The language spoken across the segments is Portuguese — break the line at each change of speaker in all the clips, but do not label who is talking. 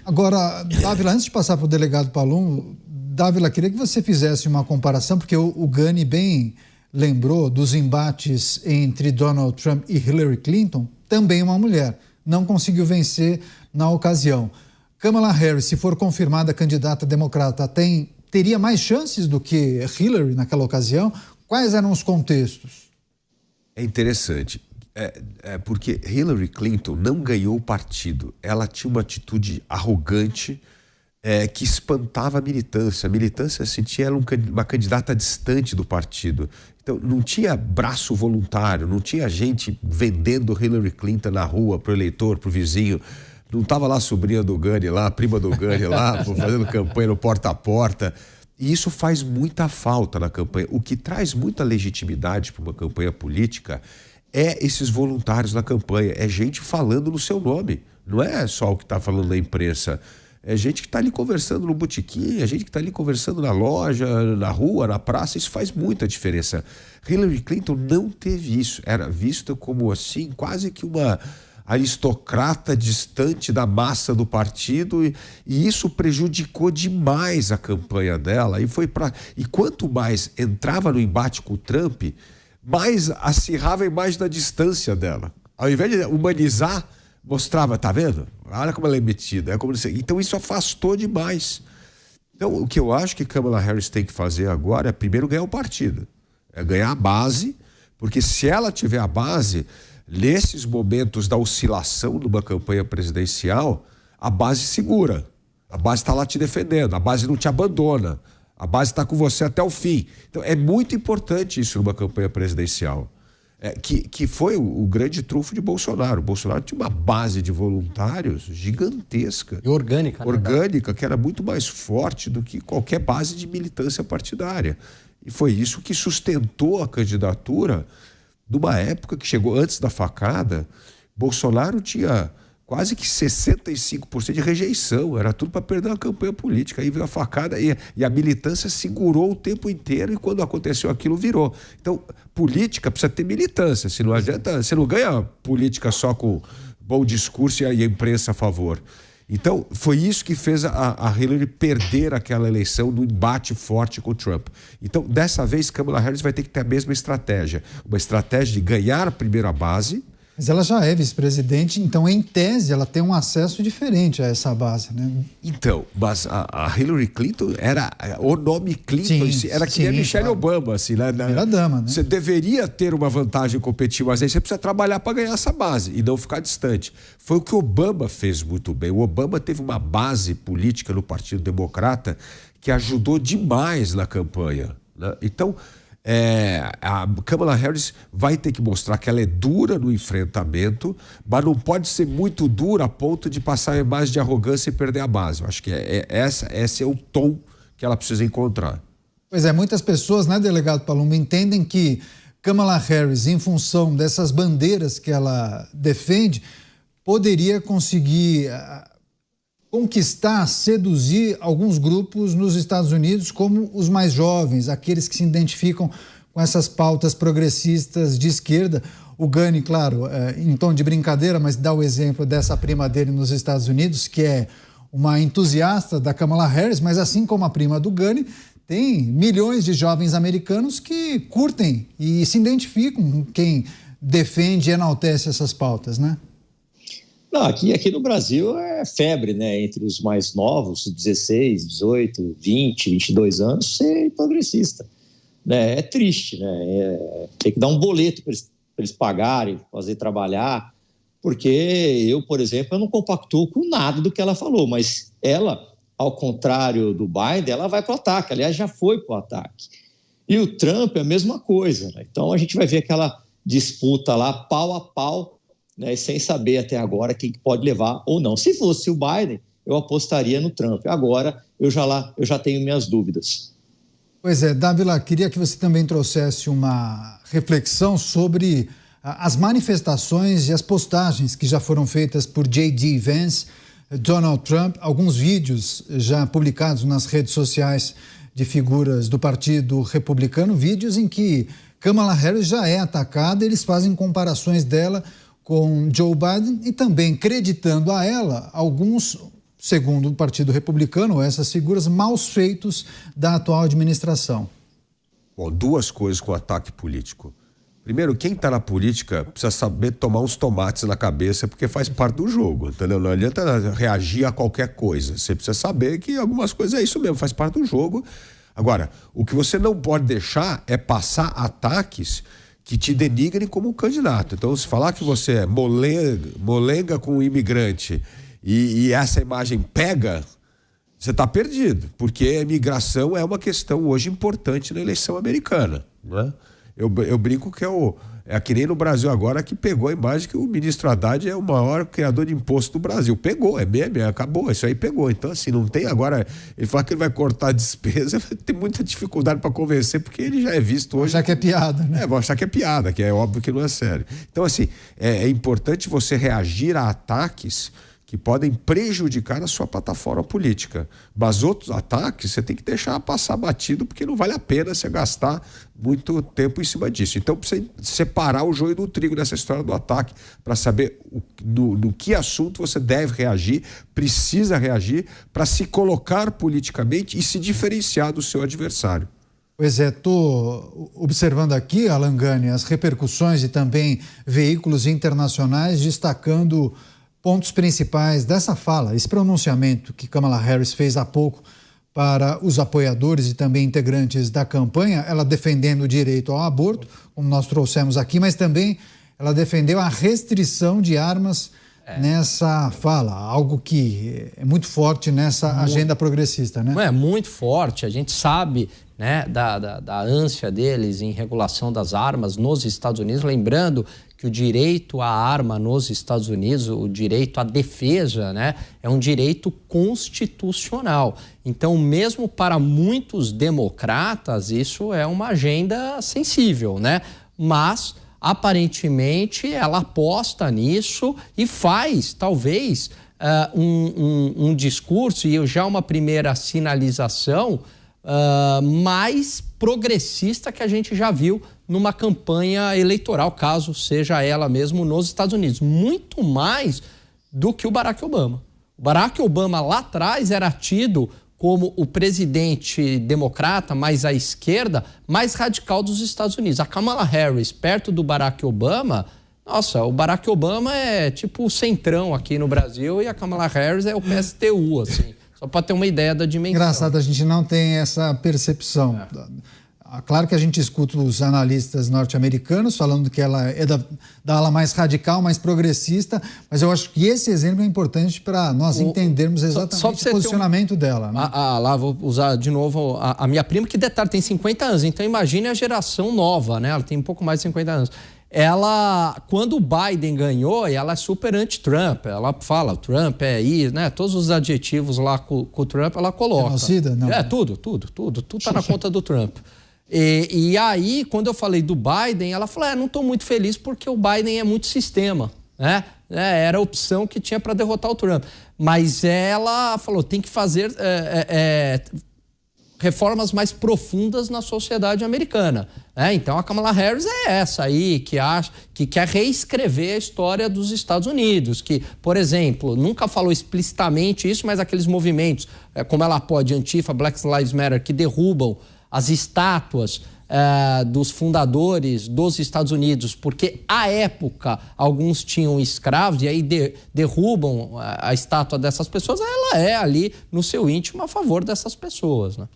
Agora, Dávila, antes de passar para o delegado Palum, Dávila, queria que você fizesse uma comparação, porque o Gani bem lembrou dos embates entre Donald Trump e Hillary Clinton, também uma mulher, não conseguiu vencer na ocasião. Kamala Harris, se for confirmada candidata democrata, teria mais chances do que Hillary naquela ocasião? Quais eram os contextos?
É interessante, porque Hillary Clinton não ganhou o partido. Ela tinha uma atitude arrogante que espantava a militância. A militância sentia ela uma candidata distante do partido. Então, não tinha braço voluntário, não tinha gente vendendo Hillary Clinton na rua para o eleitor, para o vizinho. Não estava lá a sobrinha do Gani, lá, a prima do Gani lá, fazendo campanha no porta a porta. E isso faz muita falta na campanha. O que traz muita legitimidade para uma campanha política é esses voluntários na campanha. É gente falando no seu nome. Não é só o que está falando na imprensa. É gente que está ali conversando no botequim, é gente que está ali conversando na loja, na rua, na praça. Isso faz muita diferença. Hillary Clinton não teve isso. Era vista como assim, quase que uma aristocrata distante da massa do partido, e isso prejudicou demais a campanha dela. E quanto mais entrava no embate com o Trump, mais acirrava a imagem da distância dela. Ao invés de humanizar, mostrava, tá vendo? Olha como ela é metida. Então isso afastou demais. Então o que eu acho que Kamala Harris tem que fazer agora é primeiro ganhar o partido. É ganhar a base, porque se ela tiver a base, nesses momentos da oscilação numa campanha presidencial, a base segura. A base está lá te defendendo, a base não te abandona, a base está com você até o fim. Então é muito importante isso numa campanha presidencial. Que foi o grande trunfo de Bolsonaro. O Bolsonaro tinha uma base de voluntários gigantesca.
E orgânica.
Orgânica, que era muito mais forte do que qualquer base de militância partidária. E foi isso que sustentou a candidatura numa época que chegou antes da facada. Bolsonaro tinha quase que 65% de rejeição, era tudo para perder uma campanha política. Aí veio a facada e a militância segurou o tempo inteiro, e quando aconteceu aquilo, virou. Então, política precisa ter militância, se não adianta, você não ganha política só com bom discurso e a imprensa a favor. Então, foi isso que fez a Hillary perder aquela eleição no embate forte com o Trump. Então, dessa vez, Kamala Harris vai ter que ter a mesma estratégia. Uma estratégia de ganhar primeiro a base.
Mas ela já é vice-presidente, então, em tese, ela tem um acesso diferente a essa base, né?
Então, mas a Hillary Clinton era... O nome Clinton era que nem a Michelle Obama, assim, né?
Primeira dama, né?
Você deveria ter uma vantagem competitiva, mas aí você precisa trabalhar para ganhar essa base e não ficar distante. Foi o que o Obama fez muito bem. O Obama teve uma base política no Partido Democrata que ajudou demais na campanha, né? Então, a Kamala Harris vai ter que mostrar que ela é dura no enfrentamento, mas não pode ser muito dura a ponto de passar a imagem de arrogância e perder a base. Eu acho que esse é o tom que ela precisa encontrar.
Pois é, muitas pessoas, né, delegado Palumbo, entendem que Kamala Harris, em função dessas bandeiras que ela defende, poderia conseguir conquistar, seduzir alguns grupos nos Estados Unidos, como os mais jovens, aqueles que se identificam com essas pautas progressistas de esquerda. O Gani, claro, em tom de brincadeira, mas dá o exemplo dessa prima dele nos Estados Unidos, que é uma entusiasta da Kamala Harris, mas assim como a prima do Gani, tem milhões de jovens americanos que curtem e se identificam com quem defende e enaltece essas pautas, né?
Não, aqui no Brasil é febre, né? Entre os mais novos, 16, 18, 20, 22 anos, ser progressista, né? É triste, né? Tem que dar um boleto para eles pagarem, fazer trabalhar, porque eu, por exemplo, eu não compactuo com nada do que ela falou, mas ela, ao contrário do Biden, ela vai para o ataque. Aliás, já foi para o ataque. E o Trump é a mesma coisa, né? Então a gente vai ver aquela disputa lá, pau a pau, né, sem saber até agora quem pode levar ou não. Se fosse o Biden, eu apostaria no Trump. Agora, eu já tenho minhas dúvidas.
Pois é, Dávila, queria que você também trouxesse uma reflexão sobre as manifestações e as postagens que já foram feitas por J.D. Vance, Donald Trump, alguns vídeos já publicados nas redes sociais de figuras do Partido Republicano, vídeos em que Kamala Harris já é atacada, eles fazem comparações dela com Joe Biden e também creditando a ela alguns segundo o Partido Republicano, essas figuras maus feitos da atual administração.
Bom, duas coisas com o ataque político. Primeiro, quem está na política precisa saber tomar uns tomates na cabeça, porque faz parte do jogo, entendeu? Não adianta reagir a qualquer coisa. Você precisa saber que algumas coisas é isso mesmo, faz parte do jogo. Agora, o que você não pode deixar é passar ataques que te denigrem como candidato. Então, se falar que você é molenga com o imigrante e essa imagem pega, você está perdido, porque a imigração é uma questão hoje importante na eleição americana, né? Eu brinco que é que nem no Brasil agora, que pegou a imagem que o ministro Haddad é o maior criador de imposto do Brasil. Pegou, é meme, acabou, isso aí pegou. Então, assim, não tem agora... Ele fala que ele vai cortar a despesa, vai ter muita dificuldade para convencer, porque ele já é visto hoje...
Vão achar que é piada, né?
Vão achar que é piada, que é óbvio que não é sério. Então, assim, é importante você reagir a ataques que podem prejudicar a sua plataforma política. Mas outros ataques você tem que deixar passar batido, porque não vale a pena você gastar muito tempo em cima disso. Então precisa separar o joio do trigo nessa história do ataque, para saber no que assunto você deve reagir, precisa reagir, para se colocar politicamente e se diferenciar do seu adversário.
Pois é, estou observando aqui, Alan Gani, as repercussões e também veículos internacionais destacando pontos principais dessa fala, esse pronunciamento que Kamala Harris fez há pouco para os apoiadores e também integrantes da campanha, ela defendendo o direito ao aborto, como nós trouxemos aqui, mas também ela defendeu a restrição de armas nessa fala, algo que é muito forte nessa agenda progressista, né?
É muito forte, a gente sabe, né, da ânsia deles em regulação das armas nos Estados Unidos, lembrando que o direito à arma nos Estados Unidos, o direito à defesa, né, é um direito constitucional. Então, mesmo para muitos democratas, isso é uma agenda sensível, né? Mas, aparentemente, ela aposta nisso e faz, talvez, um discurso e já uma primeira sinalização mais progressista que a gente já viu numa campanha eleitoral, caso seja ela mesmo nos Estados Unidos. Muito mais do que o Barack Obama. O Barack Obama lá atrás era tido como o presidente democrata mais à esquerda, mais radical dos Estados Unidos. A Kamala Harris, perto do Barack Obama, nossa, o Barack Obama é tipo o centrão aqui no Brasil e a Kamala Harris é o PSTU, assim. Só para ter uma ideia da dimensão.
Engraçado, a gente não tem essa percepção. Claro que a gente escuta os analistas norte-americanos falando que ela é da ala mais radical, mais progressista, mas eu acho que esse exemplo é importante para nós entendermos exatamente o posicionamento dela. Né?
Lá vou usar de novo a minha prima, que detalhe, tem 50 anos, então imagine a geração nova, né? Ela tem um pouco mais de 50 anos. Ela, quando o Biden ganhou, ela é super anti-Trump. Ela fala, Trump é isso, né? Todos os adjetivos lá com o Trump, ela coloca.
Genocida? Não.
Tudo tá na conta do Trump. E aí, quando eu falei do Biden, ela falou, não estou muito feliz porque o Biden é muito sistema, né? Era a opção que tinha para derrotar o Trump. Mas ela falou, tem que fazer reformas mais profundas na sociedade americana. Então a Kamala Harris é essa aí, que quer reescrever a história dos Estados Unidos, que, por exemplo, nunca falou explicitamente isso, mas aqueles movimentos, como ela pode, Antifa, Black Lives Matter, que derrubam as estátuas dos fundadores dos Estados Unidos, porque à época alguns tinham escravos e aí derrubam a estátua dessas pessoas, ela é ali no seu íntimo a favor dessas pessoas, né?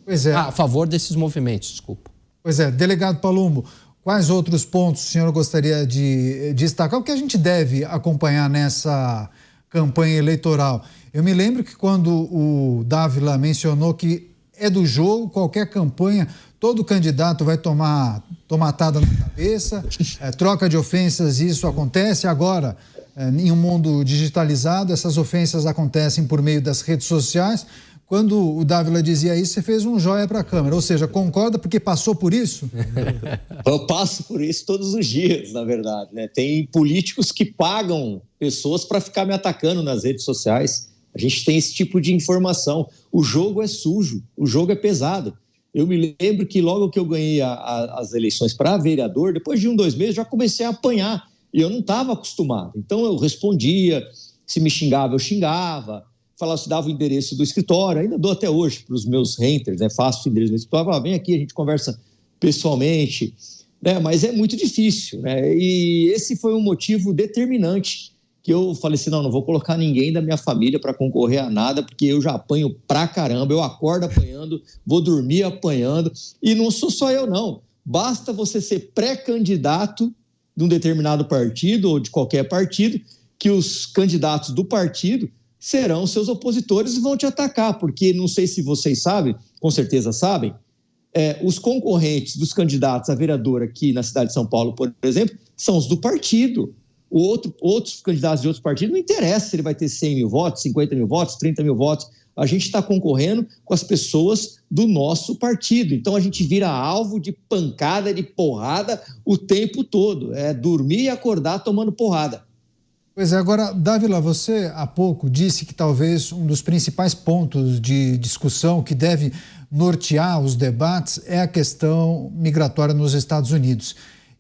Pois é.
A favor desses movimentos, desculpa.
Pois é, delegado Palumbo, quais outros pontos o senhor gostaria de destacar? O que a gente deve acompanhar nessa campanha eleitoral? Eu me lembro que quando o Dávila mencionou que é do jogo, qualquer campanha, todo candidato vai tomar tomatada na cabeça, troca de ofensas, isso acontece. Agora, em um mundo digitalizado, essas ofensas acontecem por meio das redes sociais. Quando o Dávila dizia isso, você fez um joia para a câmera. Ou seja, concorda porque passou por isso?
Eu passo por isso todos os dias, na verdade, né? Tem políticos que pagam pessoas para ficar me atacando nas redes sociais. A gente tem esse tipo de informação. O jogo é sujo, o jogo é pesado. Eu me lembro que logo que eu ganhei as eleições para vereador, depois de 2 meses, já comecei a apanhar. E eu não estava acostumado. Então eu respondia, se me xingava, eu xingava. falava, dava o endereço do escritório, ainda dou até hoje para os meus renters, né? Faço o endereço do escritório, falava, vem aqui, a gente conversa pessoalmente, né? Mas é muito difícil, né? E esse foi um motivo determinante que eu falei assim, não vou colocar ninguém da minha família para concorrer a nada, porque eu já apanho pra caramba, eu acordo apanhando, vou dormir apanhando, e não sou só eu, não. Basta você ser pré-candidato de um determinado partido ou de qualquer partido, que os candidatos do partido serão seus opositores e vão te atacar, porque não sei se vocês sabem, com certeza sabem, os concorrentes dos candidatos a vereador aqui na cidade de São Paulo, por exemplo, são os do partido. Outros candidatos de outros partidos, não interessa se ele vai ter 100 mil votos, 50 mil votos, 30 mil votos. A gente está concorrendo com as pessoas do nosso partido. Então, a gente vira alvo de pancada, de porrada o tempo todo. É dormir e acordar tomando porrada.
Pois é, agora, Dávila, você há pouco disse que talvez um dos principais pontos de discussão que deve nortear os debates é a questão migratória nos Estados Unidos.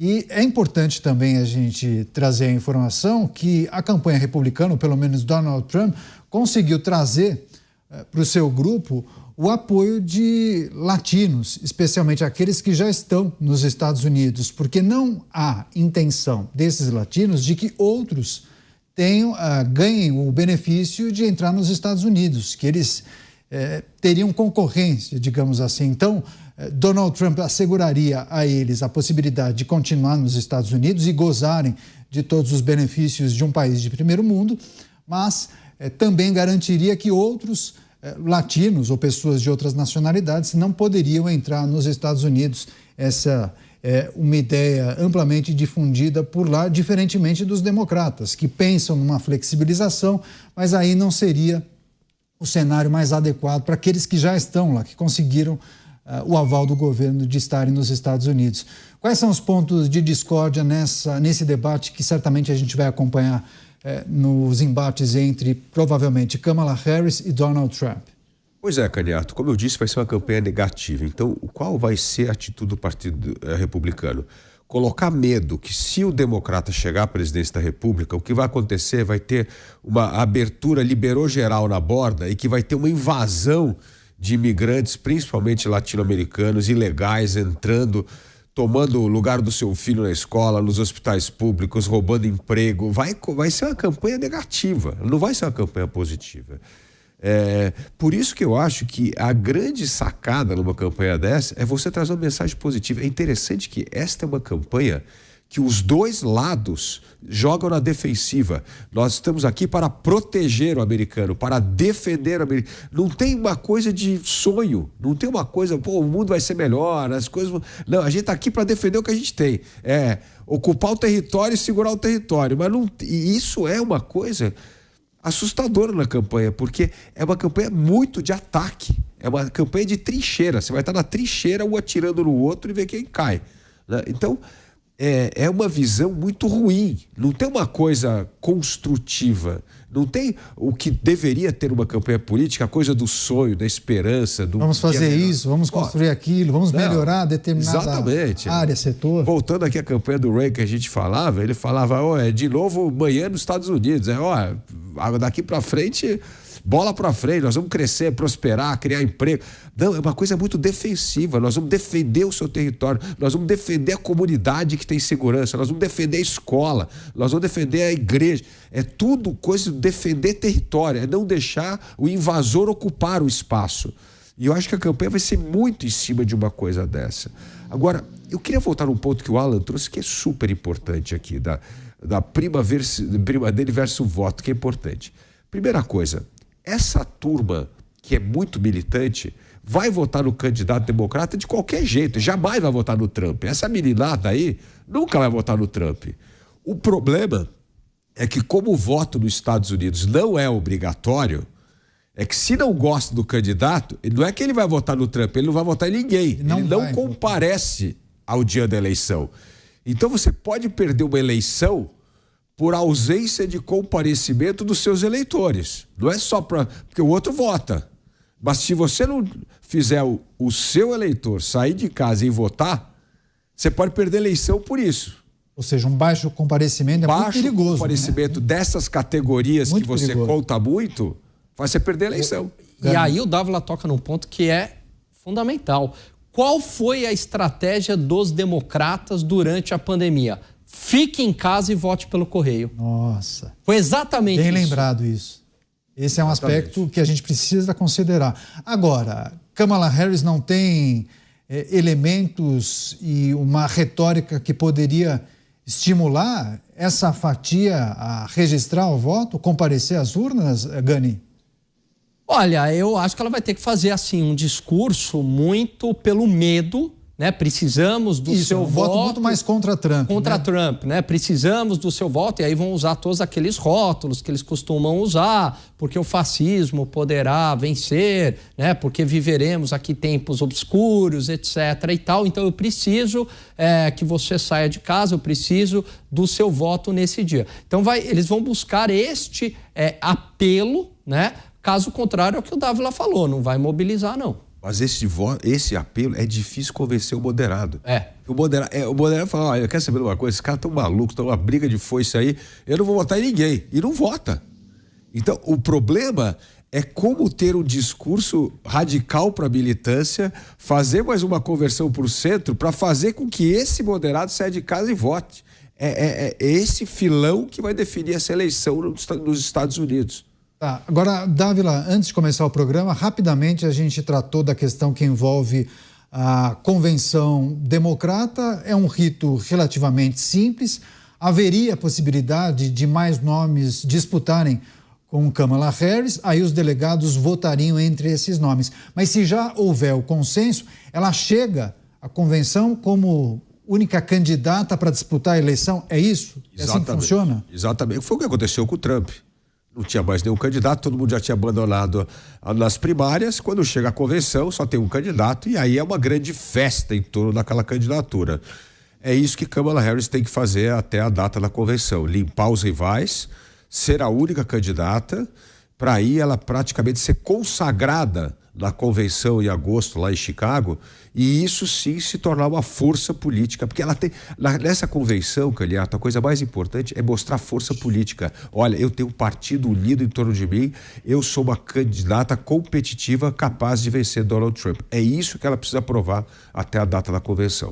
E é importante também a gente trazer a informação que a campanha republicana, ou pelo menos Donald Trump, conseguiu trazer para o seu grupo o apoio de latinos, especialmente aqueles que já estão nos Estados Unidos, porque não há intenção desses latinos de que outros ganhem o benefício de entrar nos Estados Unidos, que eles teriam concorrência, digamos assim. Então, Donald Trump asseguraria a eles a possibilidade de continuar nos Estados Unidos e gozarem de todos os benefícios de um país de primeiro mundo, mas também garantiria que outros latinos ou pessoas de outras nacionalidades não poderiam entrar nos Estados Unidos. Essa é uma ideia amplamente difundida por lá, diferentemente dos democratas, que pensam numa flexibilização, mas aí não seria o cenário mais adequado para aqueles que já estão lá, que conseguiram o aval do governo de estarem nos Estados Unidos. Quais são os pontos de discórdia nesse debate que certamente a gente vai acompanhar nos embates entre, provavelmente, Kamala Harris e Donald Trump?
Pois é, Caniato, como eu disse, vai ser uma campanha negativa. Então, qual vai ser a atitude do Partido Republicano? Colocar medo que se o democrata chegar à presidência da República, o que vai acontecer vai ter uma abertura liberou geral na borda e que vai ter uma invasão de imigrantes, principalmente latino-americanos, ilegais, entrando, tomando o lugar do seu filho na escola, nos hospitais públicos, roubando emprego. Vai ser uma campanha negativa, não vai ser uma campanha positiva. Por isso que eu acho que a grande sacada numa campanha dessa é você trazer uma mensagem positiva. É interessante que esta é uma campanha que os dois lados jogam na defensiva. Nós estamos aqui para proteger o americano, para defender o americano. Não tem uma coisa de sonho, não tem uma coisa, o mundo vai ser melhor, as coisas... Não, a gente está aqui para defender o que a gente tem. Ocupar o território e segurar o território. Mas não... E isso é uma coisa assustadora na campanha, porque é uma campanha muito de ataque. É uma campanha de trincheira. Você vai estar na trincheira, um atirando no outro e ver quem cai, né? Então... É uma visão muito ruim, não tem uma coisa construtiva, não tem o que deveria ter uma campanha política, a coisa do sonho, da esperança.
Vamos fazer isso, vamos construir aquilo, vamos melhorar determinada área, setor.
Voltando aqui à campanha do Ray que a gente falava, ele falava, de novo manhã nos Estados Unidos, daqui para frente... Bola para frente, nós vamos crescer, prosperar, criar emprego. Não, é uma coisa muito defensiva. Nós vamos defender o seu território, nós vamos defender a comunidade que tem segurança, nós vamos defender a escola, nós vamos defender a igreja. É tudo coisa de defender território, é não deixar o invasor ocupar o espaço. E eu acho que a campanha vai ser muito em cima de uma coisa dessa. Agora, eu queria voltar num ponto que o Alan trouxe, que é super importante aqui, da prima dele versus voto, que é importante. Primeira coisa, essa turma que é muito militante vai votar no candidato democrata de qualquer jeito, jamais vai votar no Trump. Essa meninada aí nunca vai votar no Trump. O problema é que, como o voto nos Estados Unidos não é obrigatório, é que se não gosta do candidato, não é que ele vai votar no Trump, ele não vai votar em ninguém. Ele não comparece ao dia da eleição. Então você pode perder uma eleição por ausência de comparecimento dos seus eleitores. Não é só porque o outro vota. Mas se você não fizer o seu eleitor sair de casa e votar, você pode perder a eleição por isso.
Ou seja, um baixo comparecimento é muito perigoso.
Baixo comparecimento, né? Dessas categorias muito que você perigoso. Conta muito, faz você perder a eleição.
E aí o Dávila toca num ponto que é fundamental. Qual foi a estratégia dos democratas durante a pandemia? Fique em casa e vote pelo correio.
Nossa.
Foi exatamente isso.
Bem lembrado isso. Esse é um aspecto que a gente precisa considerar. Agora, Kamala Harris não tem elementos e uma retórica que poderia estimular essa fatia a registrar o voto, comparecer às urnas, Gani?
Olha, eu acho que ela vai ter que fazer assim um discurso muito pelo medo, né? Precisamos do seu voto
muito mais contra Trump.
Contra Trump, né? Precisamos do seu voto, e aí vão usar todos aqueles rótulos que eles costumam usar, porque o fascismo poderá vencer, né? Porque viveremos aqui tempos obscuros, etc. e tal. Então eu preciso que você saia de casa, eu preciso do seu voto nesse dia. Então eles vão buscar este apelo, né? Caso contrário, é o que o Dávila falou, não vai mobilizar, não.
Mas esse apelo é difícil convencer o moderado. O moderado fala, olha, quer saber de uma coisa? Esses caras estão malucos, estão uma briga de foice aí, eu não vou votar em ninguém. E não vota. Então, o problema é como ter um discurso radical para a militância, fazer mais uma conversão para o centro, para fazer com que esse moderado saia de casa e vote. É esse filão que vai definir essa eleição nos Estados Unidos.
Tá. Agora, Dávila, antes de começar o programa, rapidamente a gente tratou da questão que envolve a convenção democrata. É um rito relativamente simples. Haveria a possibilidade de mais nomes disputarem com Kamala Harris, aí os delegados votariam entre esses nomes. Mas se já houver o consenso, ela chega à convenção como única candidata para disputar a eleição? É isso? É assim que funciona?
Exatamente. Foi o que aconteceu com o Trump. Não tinha mais nenhum candidato, todo mundo já tinha abandonado nas primárias. Quando chega a convenção, só tem um candidato e aí é uma grande festa em torno daquela candidatura. É isso que Kamala Harris tem que fazer até a data da convenção, limpar os rivais, ser a única candidata, para aí ela praticamente ser consagrada na convenção em agosto lá em Chicago, e isso sim se tornar uma força política, porque ela tem, nessa convenção, Caliato, a coisa mais importante é mostrar força política. Olha, eu tenho um partido unido em torno de mim, eu sou uma candidata competitiva capaz de vencer Donald Trump. É isso que ela precisa provar até a data da convenção.